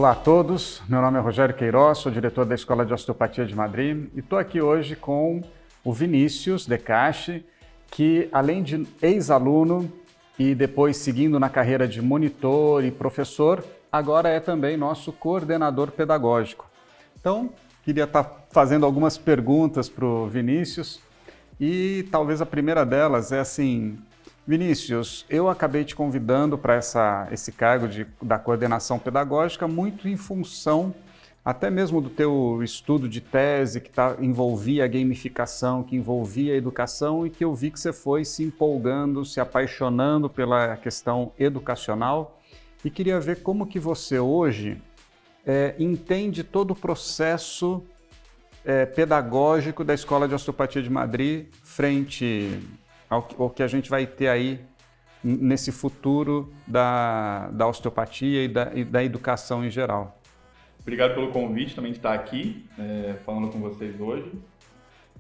Olá a todos, meu nome é Rogério Queiroz, sou diretor da Escola de Osteopatia de Madrid e estou aqui hoje com o Vinícius Decache, que além de ex-aluno e depois seguindo na carreira de monitor e professor, agora é também nosso coordenador pedagógico. Então, queria estar fazendo algumas perguntas para o Vinícius e talvez a primeira delas é assim: Vinícius, eu acabei te convidando para esse cargo da coordenação pedagógica muito em função até mesmo do teu estudo de tese que envolvia a gamificação, que envolvia a educação e que eu vi que você foi se empolgando, se apaixonando pela questão educacional e queria ver como que você hoje entende todo o processo pedagógico da Escola de Osteopatia de Madrid frente ao que a gente vai ter aí nesse futuro da osteopatia e da educação em geral. Obrigado pelo convite também de estar aqui falando com vocês hoje.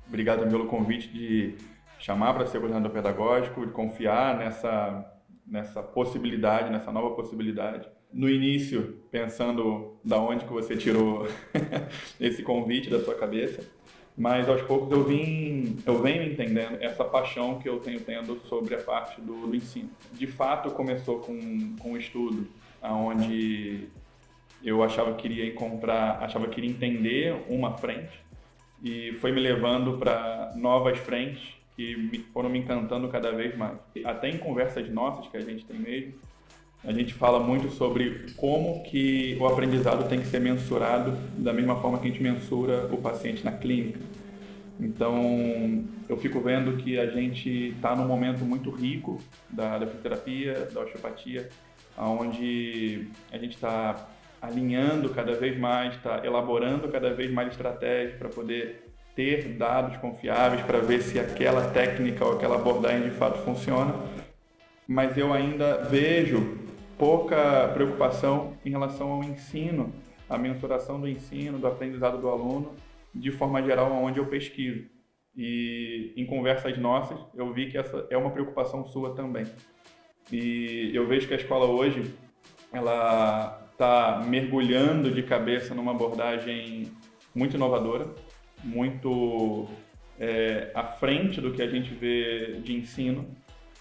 Obrigado também pelo convite de chamar para ser coordenador pedagógico, de confiar nessa possibilidade, nessa nova possibilidade. No início, pensando da onde que você tirou esse convite da sua cabeça, mas aos poucos eu venho entendendo essa paixão que eu tenho tendo sobre a parte do ensino. De fato, começou com um estudo onde eu achava que iria entender uma frente e foi me levando para novas frentes que foram me encantando cada vez mais. Até em conversas nossas que a gente tem mesmo, a gente fala muito sobre como que o aprendizado tem que ser mensurado da mesma forma que a gente mensura o paciente na clínica. Então, eu fico vendo que a gente está num momento muito rico da fisioterapia, da osteopatia, onde a gente está alinhando cada vez mais, está elaborando cada vez mais estratégias para poder ter dados confiáveis para ver se aquela técnica ou aquela abordagem de fato funciona. Mas eu ainda vejo pouca preocupação em relação ao ensino, a mensuração do ensino, do aprendizado do aluno, de forma geral, onde eu pesquiso. E em conversas nossas, eu vi que essa é uma preocupação sua também. E eu vejo que a escola hoje, ela está mergulhando de cabeça numa abordagem muito inovadora, muito à frente do que a gente vê de ensino,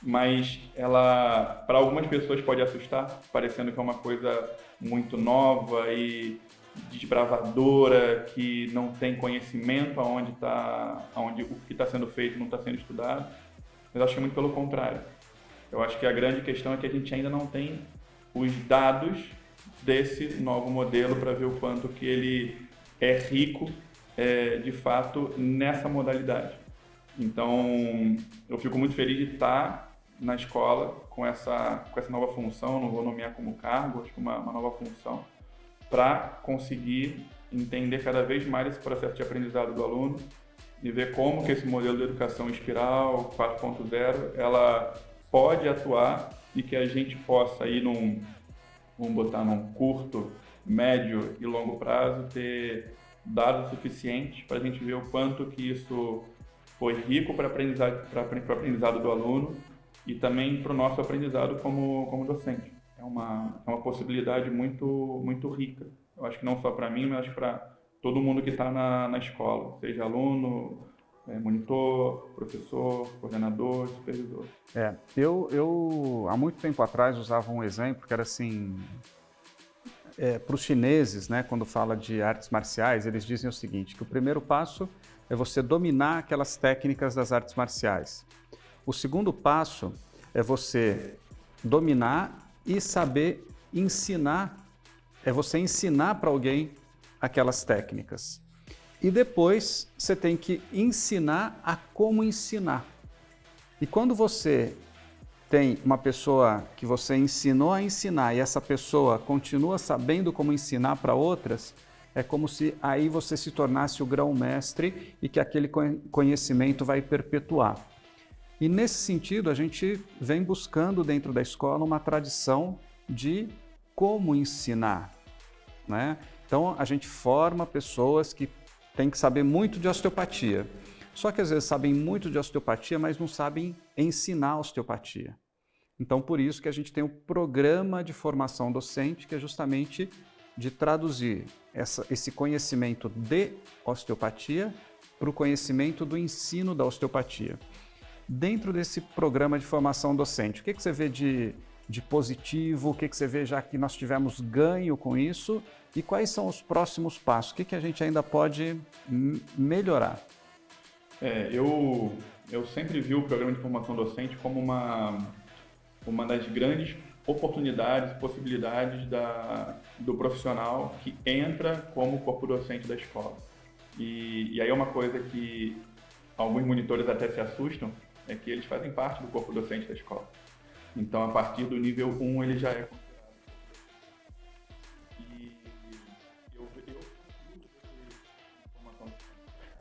mas ela, para algumas pessoas, pode assustar, parecendo que é uma coisa muito nova e desbravadora, que não tem conhecimento aonde o que está sendo feito não está sendo estudado. Mas acho que é muito pelo contrário. Eu acho que a grande questão é que a gente ainda não tem os dados desse novo modelo para ver o quanto que ele é rico, de fato, nessa modalidade. Então, eu fico muito feliz de estar na escola com essa nova função, não vou nomear como cargo, acho que uma nova função, para conseguir entender cada vez mais esse processo de aprendizado do aluno e ver como que esse modelo de educação espiral 4.0 ela pode atuar e que a gente possa ir vamos botar num curto, médio e longo prazo, ter dados suficientes para a gente ver o quanto que isso foi rico para o aprendizado do aluno e também para o nosso aprendizado como docente. É uma possibilidade muito, muito rica. Eu acho que não só para mim, mas para todo mundo que está na escola, seja aluno, monitor, professor, coordenador, supervisor. Eu há muito tempo atrás usava um exemplo que era assim, para os chineses, né, quando fala de artes marciais, eles dizem o seguinte, que o primeiro passo é você dominar aquelas técnicas das artes marciais. O segundo passo é você dominar e saber ensinar, é você ensinar para alguém aquelas técnicas. E depois você tem que ensinar a como ensinar. E quando você tem uma pessoa que você ensinou a ensinar e essa pessoa continua sabendo como ensinar para outras, é como se aí você se tornasse o grão-mestre e que aquele conhecimento vai perpetuar. E nesse sentido, a gente vem buscando dentro da escola uma tradição de como ensinar, né? Então, a gente forma pessoas que têm que saber muito de osteopatia. Só que às vezes sabem muito de osteopatia, mas não sabem ensinar osteopatia. Então, por isso que a gente tem o programa de formação docente, que é justamente de traduzir esse conhecimento de osteopatia para o conhecimento do ensino da osteopatia. Dentro desse programa de formação docente, o que você vê de positivo, o que você vê já que nós tivemos ganho com isso e quais são os próximos passos? O que a gente ainda pode melhorar? Eu sempre vi o programa de formação docente como uma das grandes oportunidades, possibilidades do profissional que entra como corpo docente da escola. E aí é uma coisa que alguns monitores até se assustam, é que eles fazem parte do corpo docente da escola. Então, a partir do nível 1, ele já é considerado.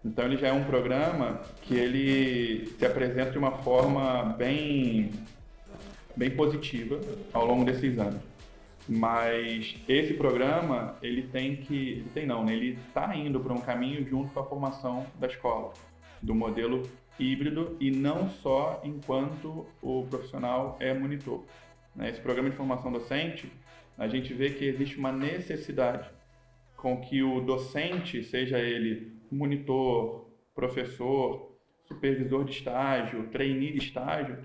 Então, ele já é um programa que ele se apresenta de uma forma bem positiva ao longo desses anos. Mas esse programa, ele está indo para um caminho junto com a formação da escola, do modelo híbrido e não só enquanto o profissional é monitor. Esse programa de formação docente, a gente vê que existe uma necessidade com que o docente, seja ele monitor, professor, supervisor de estágio, trainee de estágio,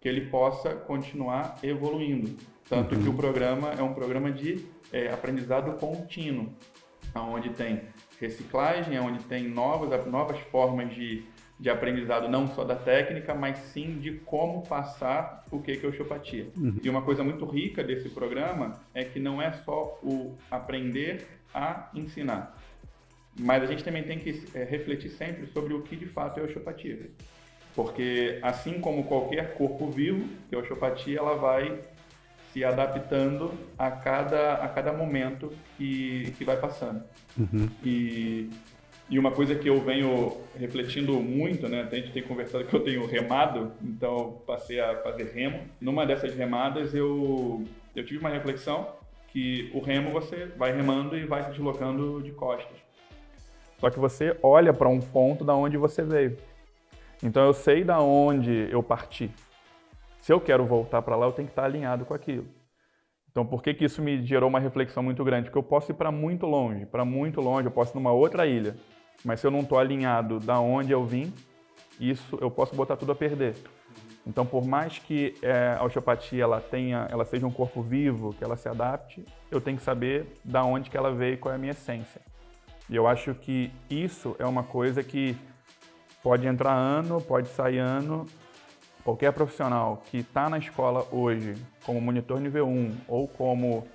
que ele possa continuar evoluindo. Tanto que o programa é um programa de aprendizado contínuo, onde tem reciclagem, onde tem novas formas de aprendizado, não só da técnica, mas sim de como passar o que é osteopatia. E uma coisa muito rica desse programa é que não é só o aprender a ensinar, mas a gente também tem que refletir sempre sobre o que de fato é osteopatia. Porque assim como qualquer corpo vivo, que a osteopatia ela vai se adaptando a cada momento que vai passando. E uma coisa que eu venho refletindo muito, né? Até a gente tem conversado que eu tenho remado, então passei a fazer remo. Numa dessas remadas eu tive uma reflexão que o remo você vai remando e vai se deslocando de costas. Só que você olha para um ponto da onde você veio. Então eu sei da onde eu parti. Se eu quero voltar para lá, eu tenho que estar alinhado com aquilo. Então por que isso me gerou uma reflexão muito grande? Porque eu posso ir para muito longe, eu posso ir numa outra ilha. Mas se eu não estou alinhado da onde eu vim, isso eu posso botar tudo a perder. Então por mais que a osteopatia ela seja um corpo vivo, que ela se adapte, eu tenho que saber da onde que ela veio e qual é a minha essência. E eu acho que isso é uma coisa que pode entrar ano, pode sair ano. Qualquer profissional que está na escola hoje como monitor nível 1 ou como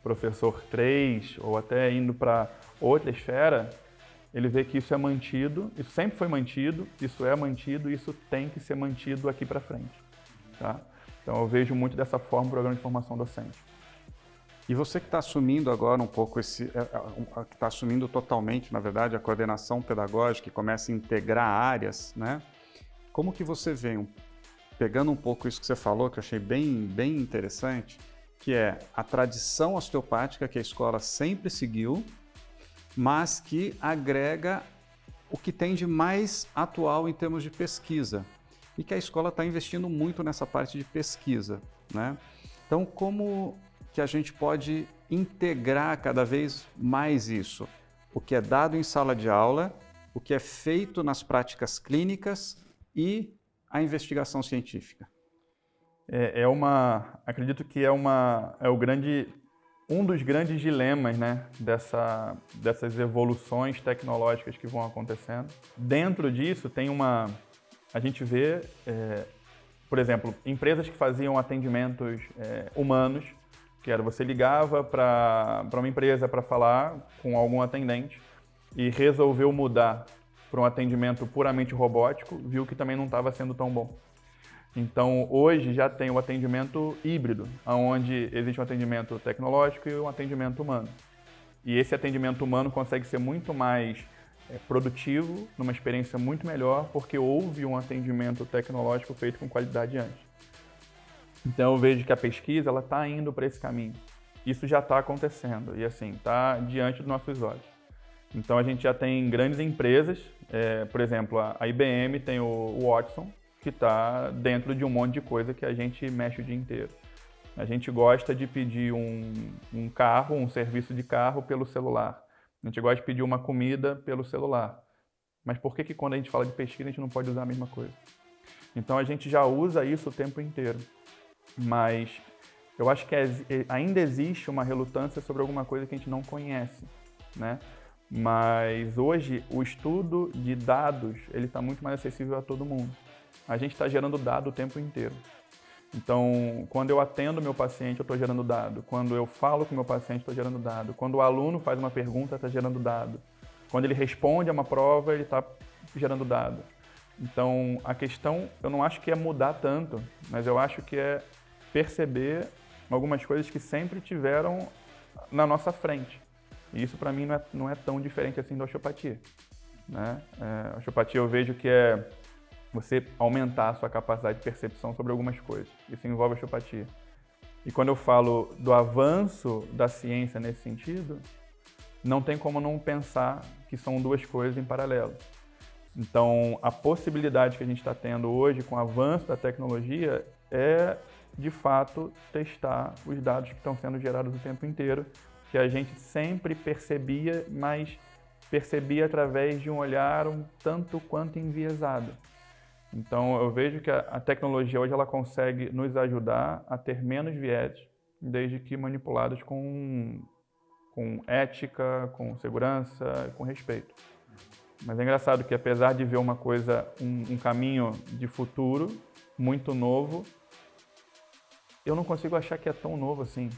professor 3 ou até indo para outra esfera, ele vê que isso é mantido, isso sempre foi mantido, isso é mantido e isso tem que ser mantido aqui para frente. Tá? Então eu vejo muito dessa forma o programa de formação docente. E você que está assumindo agora um pouco que está assumindo totalmente, na verdade, a coordenação pedagógica, que começa a integrar áreas, né? Como que você vê, pegando um pouco isso que você falou, que eu achei bem interessante, que é a tradição osteopática que a escola sempre seguiu, mas que agrega o que tem de mais atual em termos de pesquisa, e que a escola está investindo muito nessa parte de pesquisa, né? Então, como que a gente pode integrar cada vez mais isso? O que é dado em sala de aula, o que é feito nas práticas clínicas e a investigação científica. Acredito que um dos grandes dilemas, né, dessas evoluções tecnológicas que vão acontecendo. Dentro disso a gente vê, por exemplo, empresas que faziam atendimentos humanos, que era você ligava para uma empresa para falar com algum atendente e resolveu mudar para um atendimento puramente robótico, viu que também não estava sendo tão bom. Então, hoje já tem o atendimento híbrido, onde existe um atendimento tecnológico e um atendimento humano. E esse atendimento humano consegue ser muito mais produtivo, numa experiência muito melhor, porque houve um atendimento tecnológico feito com qualidade antes. Então, eu vejo que a pesquisa está indo para esse caminho. Isso já está acontecendo e, assim, está diante dos nossos olhos. Então, a gente já tem grandes empresas, por exemplo, a IBM tem o Watson, que está dentro de um monte de coisa que a gente mexe o dia inteiro. A gente gosta de pedir um carro, um serviço de carro pelo celular. A gente gosta de pedir uma comida pelo celular. Mas por que quando a gente fala de pesquisa a gente não pode usar a mesma coisa? Então a gente já usa isso o tempo inteiro. Mas eu acho que ainda existe uma relutância sobre alguma coisa que a gente não conhece, né? Mas hoje o estudo de dados ele está muito mais acessível a todo mundo. A gente está gerando dado o tempo inteiro. Então, quando eu atendo meu paciente, eu estou gerando dado. Quando eu falo com o meu paciente, estou gerando dado. Quando o aluno faz uma pergunta, está gerando dado. Quando ele responde a uma prova, ele está gerando dado. Então, a questão, eu não acho que é mudar tanto, mas eu acho que é perceber algumas coisas que sempre tiveram na nossa frente. E isso, para mim, não é tão diferente assim da osteopatia, né? A osteopatia eu vejo que é você aumentar a sua capacidade de percepção sobre algumas coisas. Isso envolve a osteopatia. E quando eu falo do avanço da ciência nesse sentido, não tem como não pensar que são duas coisas em paralelo. Então, a possibilidade que a gente está tendo hoje com o avanço da tecnologia é, de fato, testar os dados que estão sendo gerados o tempo inteiro, que a gente sempre percebia, mas percebia através de um olhar um tanto quanto enviesado. Então, eu vejo que a tecnologia hoje ela consegue nos ajudar a ter menos viés, desde que manipulados com ética, com segurança, com respeito. Mas é engraçado que, apesar de ver uma coisa, um caminho de futuro muito novo, eu não consigo achar que é tão novo assim,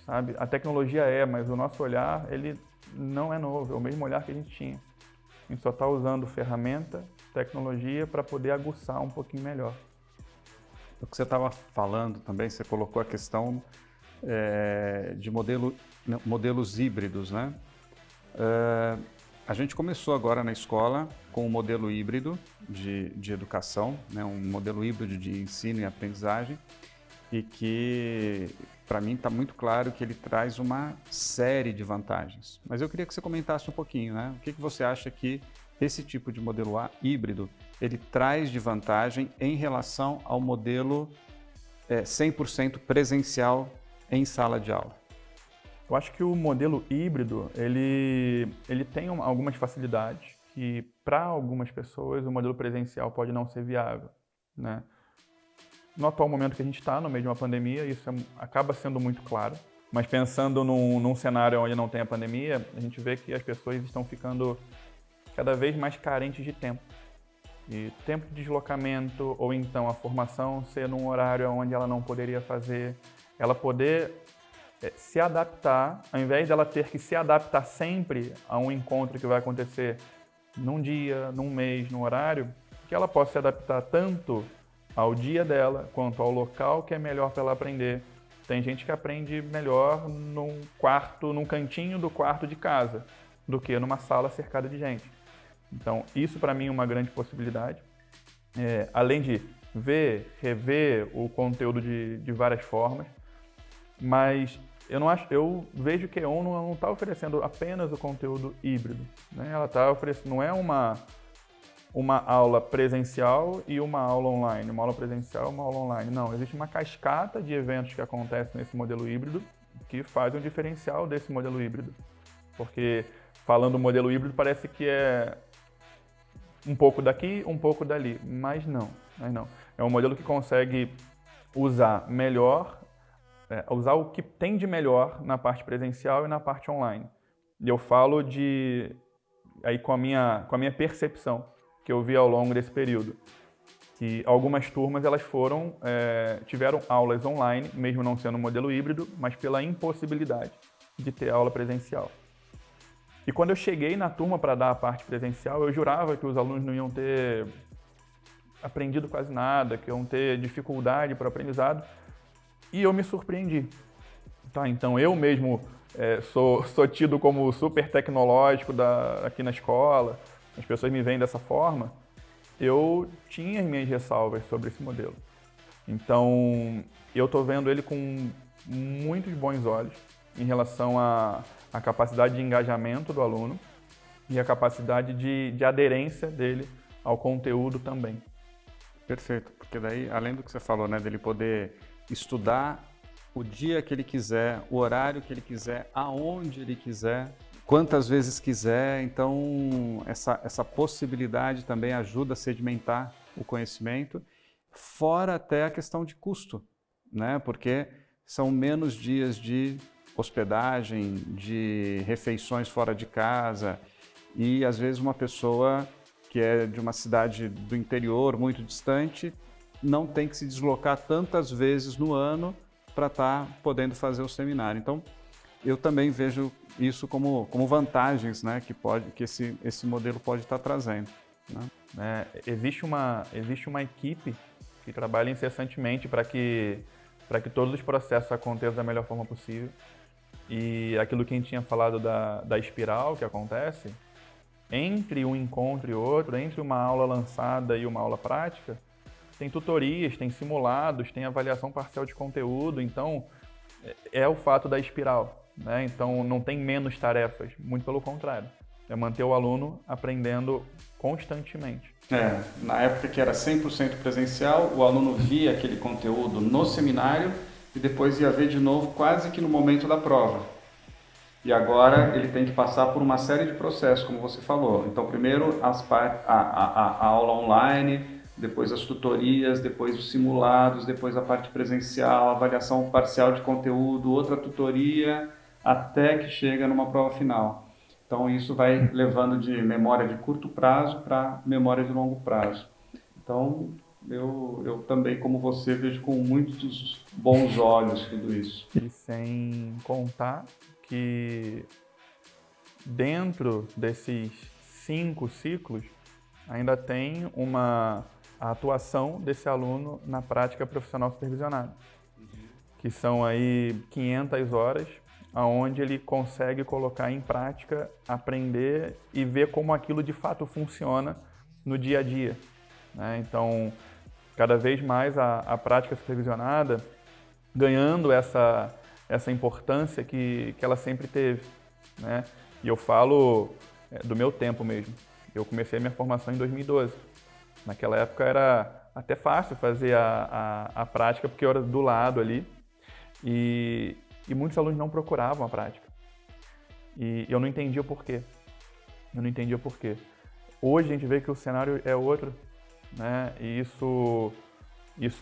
sabe? A tecnologia mas o nosso olhar, ele não é novo, é o mesmo olhar que a gente tinha. A gente só está usando ferramenta, tecnologia para poder aguçar um pouquinho melhor. O que você estava falando também, você colocou a questão de modelos híbridos, né? A gente começou agora na escola com um modelo híbrido de educação, né? Um modelo híbrido de ensino e aprendizagem, e que, para mim, está muito claro que ele traz uma série de vantagens. Mas eu queria que você comentasse um pouquinho, né? O que você acha que esse tipo de modelo híbrido ele traz de vantagem em relação ao modelo 100% presencial em sala de aula? Eu acho que o modelo híbrido ele tem algumas facilidades que, para algumas pessoas, o modelo presencial pode não ser viável, né? No atual momento que a gente está, no meio de uma pandemia, isso acaba sendo muito claro. Mas pensando num cenário onde não tem a pandemia, a gente vê que as pessoas estão ficando cada vez mais carentes de tempo. E tempo de deslocamento, ou então a formação ser num horário onde ela não poderia fazer, ela poder se adaptar, ao invés dela ter que se adaptar sempre a um encontro que vai acontecer num dia, num mês, num horário, que ela possa se adaptar tanto ao dia dela, quanto ao local que é melhor para ela aprender. Tem gente que aprende melhor num cantinho do quarto de casa, do que numa sala cercada de gente. Então, isso para mim é uma grande possibilidade. Além de ver, rever o conteúdo de várias formas, mas eu vejo que a ONU não está oferecendo apenas o conteúdo híbrido, né? Ela está oferecendo, não é uma aula presencial e uma aula online, uma aula presencial e uma aula online. Não, existe uma cascata de eventos que acontecem nesse modelo híbrido que faz um diferencial desse modelo híbrido. Porque falando do modelo híbrido parece que é um pouco daqui, um pouco dali, mas não. É um modelo que consegue usar usar o que tem de melhor na parte presencial e na parte online. E eu falo com a minha percepção que eu vi ao longo desse período, que algumas turmas elas tiveram aulas online, mesmo não sendo um modelo híbrido, mas pela impossibilidade de ter aula presencial. E quando eu cheguei na turma para dar a parte presencial, eu jurava que os alunos não iam ter aprendido quase nada, que iam ter dificuldade para o aprendizado, e eu me surpreendi. Tá, então eu mesmo sou tido como super tecnológico aqui na escola, as pessoas me veem dessa forma, eu tinha as minhas ressalvas sobre esse modelo. Então, eu estou vendo ele com muitos bons olhos em relação à capacidade de engajamento do aluno e a capacidade de aderência dele ao conteúdo também. Perfeito, porque daí, além do que você falou, né, dele poder estudar o dia que ele quiser, o horário que ele quiser, aonde ele quiser, quantas vezes quiser. Então, essa possibilidade também ajuda a sedimentar o conhecimento, fora até a questão de custo, né? Porque são menos dias de hospedagem, de refeições fora de casa, e às vezes uma pessoa que é de uma cidade do interior muito distante não tem que se deslocar tantas vezes no ano para estar podendo fazer o seminário. Então, eu também vejo isso como vantagens, né, que esse modelo pode estar trazendo, né? Existe uma equipe que trabalha incessantemente para que todos os processos aconteçam da melhor forma possível. E aquilo que a gente tinha falado da espiral que acontece, entre um encontro e outro, entre uma aula lançada e uma aula prática, tem tutorias, tem simulados, tem avaliação parcial de conteúdo. Então, é o fato da espiral, né? Então, não tem menos tarefas, muito pelo contrário. É manter o aluno aprendendo constantemente. Na época que era 100% presencial, o aluno via aquele conteúdo no seminário e depois ia ver de novo quase que no momento da prova. E agora ele tem que passar por uma série de processos, como você falou. Então, primeiro a aula online, depois as tutorias, depois os simulados, depois a parte presencial, avaliação parcial de conteúdo, outra tutoria, até que chega numa prova final. Então, isso vai levando de memória de curto prazo para memória de longo prazo. Então, eu também, como você, vejo com muitos bons olhos tudo isso. E sem contar que dentro desses 5 ciclos ainda tem a atuação desse aluno na prática profissional supervisionada, que são aí 500 horas, onde ele consegue colocar em prática, aprender e ver como aquilo de fato funciona no dia a dia, né? Então, cada vez mais a prática supervisionada ganhando essa importância que ela sempre teve, né? E eu falo do meu tempo mesmo. Eu comecei a minha formação em 2012. Naquela época era até fácil fazer a prática, porque eu era do lado ali. E muitos alunos não procuravam a prática. E eu não entendia o porquê. Hoje a gente vê que o cenário é outro, né? E isso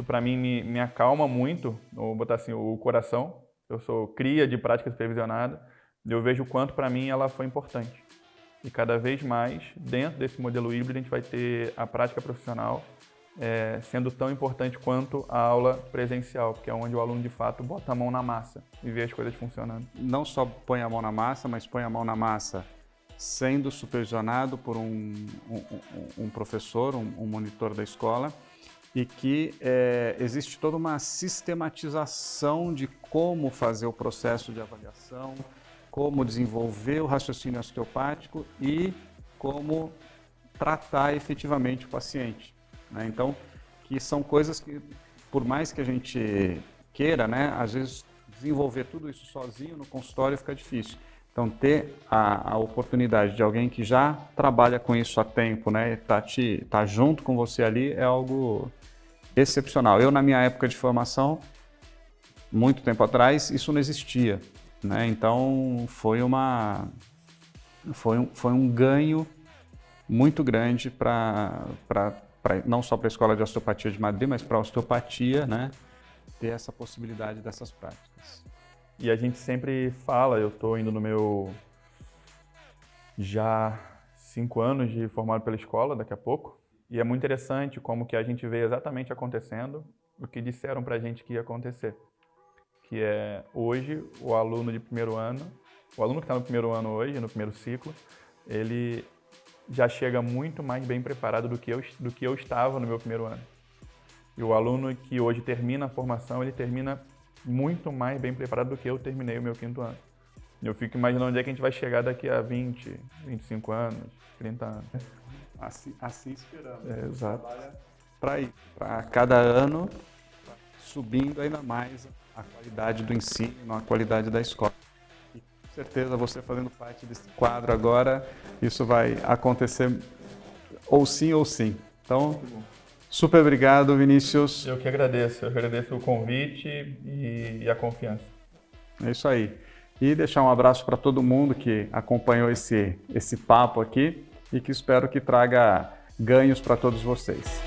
para mim me acalma muito, vou botar assim, o coração. Eu sou cria de prática supervisionada e eu vejo o quanto para mim ela foi importante. E cada vez mais, dentro desse modelo híbrido, a gente vai ter a prática profissional sendo tão importante quanto a aula presencial, porque é onde o aluno de fato bota a mão na massa e vê as coisas funcionando. Não só põe a mão na massa, mas põe a mão na massa sendo supervisionado por um professor, um monitor da escola, e que existe toda uma sistematização de como fazer o processo de avaliação, como desenvolver o raciocínio osteopático e como tratar efetivamente o paciente, né? Então, que são coisas que, por mais que a gente queira, né, às vezes desenvolver tudo isso sozinho no consultório fica difícil. Então, ter a oportunidade de alguém que já trabalha com isso há tempo, né, tá junto com você ali, é algo excepcional. Eu, na minha época de formação, muito tempo atrás, isso não existia, né? Então, foi um ganho muito grande não só para a Escola de Osteopatia de Madrid, mas para a osteopatia, né, ter essa possibilidade dessas práticas. E a gente sempre fala, eu estou indo no meu já 5 anos de formado pela escola, daqui a pouco, e é muito interessante como que a gente vê exatamente acontecendo o que disseram para a gente que ia acontecer. Que é, hoje, o aluno de primeiro ano, o aluno que está no primeiro ano hoje, no primeiro ciclo, ele já chega muito mais bem preparado do que eu estava no meu primeiro ano. E o aluno que hoje termina a formação, ele termina muito mais bem preparado do que eu terminei o meu 5º ano. Eu fico imaginando onde é que a gente vai chegar daqui a 20, 25 anos, 30 anos. Assim esperamos. Exato. Para cada ano, subindo ainda mais a qualidade do ensino, a qualidade da escola. E com certeza você fazendo parte desse quadro agora, isso vai acontecer ou sim ou sim. Então, Super obrigado, Vinícius. Eu que agradeço o convite e a confiança. É isso aí. E deixar um abraço para todo mundo que acompanhou esse papo aqui e que espero que traga ganhos para todos vocês.